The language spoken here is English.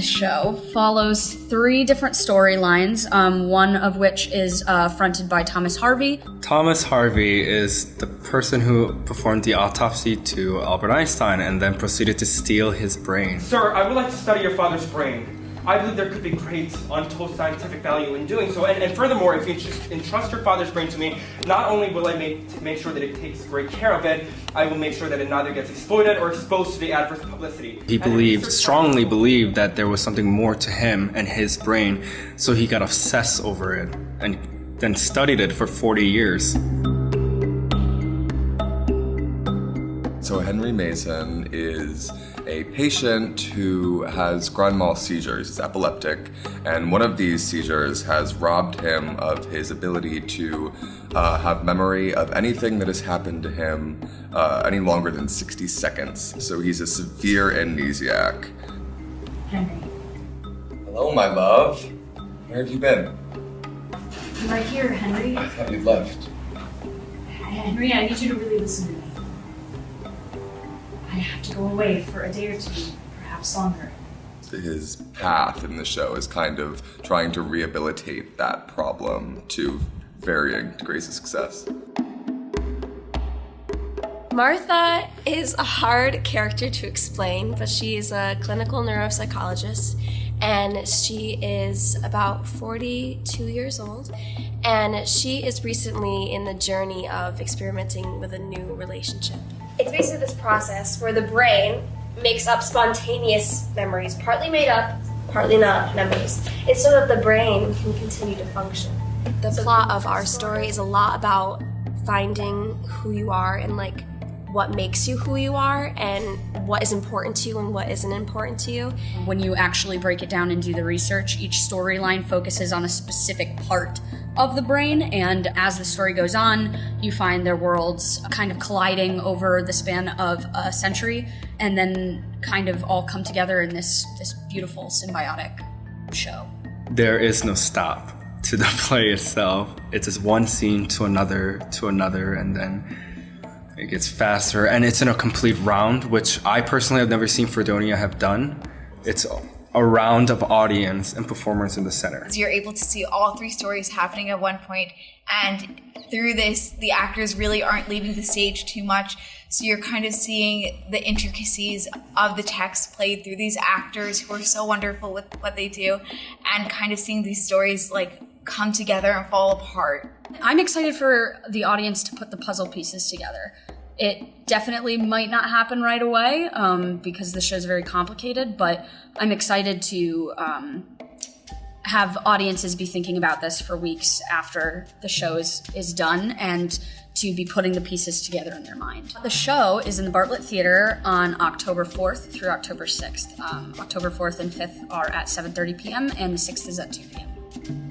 show follows 3 different storylines, one of which is fronted by Thomas Harvey. Thomas Harvey is the person who performed the autopsy to Albert Einstein and then proceeded to steal his brain. Sir, I would like to study your father's brain. I believe there could be great untold scientific value in doing so. And furthermore, if you entrust your father's brain to me, not only will I make sure that it takes great care of it, I will make sure that it neither gets exploited or exposed to the adverse publicity. He strongly believed that there was something more to him and his brain, so he got obsessed over it and then studied it for 40 years. So Henry Mason is a patient who has grand mal seizures, he's epileptic, and one of these seizures has robbed him of his ability to have memory of anything that has happened to him any longer than 60 seconds. So he's a severe amnesiac. Henry. Hello, my love. Where have you been? I'm right here, Henry. I thought you'd left. Henry, I need you to really listen to me. I have to go away for a day or 2, perhaps longer. His path in the show is kind of trying to rehabilitate that problem to varying degrees of success. Martha is a hard character to explain, but she is a clinical neuropsychologist, and she is about 42 years old, and she is recently in the journey of experimenting with a new relationship. It's basically this process where the brain makes up spontaneous memories, partly made up, partly not memories. It's so that the brain can continue to function. The plot of our story is a lot about finding who you are and like what makes you who you are and what is important to you and what isn't important to you. When you actually break it down and do the research, each storyline focuses on a specific part of the brain, and as the story goes on, you find their worlds kind of colliding over the span of a century, and then kind of all come together in this beautiful symbiotic show. There is no stop to the play itself. It's just one scene to another, and then it gets faster, and it's in a complete round, which I personally have never seen Fredonia have done. It's a round of audience and performers in the center. You're able to see all 3 stories happening at one point, and through this, the actors really aren't leaving the stage too much, so you're kind of seeing the intricacies of the text played through these actors who are so wonderful with what they do, and kind of seeing these stories like come together and fall apart. I'm excited for the audience to put the puzzle pieces together. It definitely might not happen right away because the show's very complicated, but I'm excited to have audiences be thinking about this for weeks after the show is done and to be putting the pieces together in their mind. The show is in the Bartlett Theater on October 4th through October 6th. October 4th and 5th are at 7:30 p.m. and the 6th is at 2 p.m.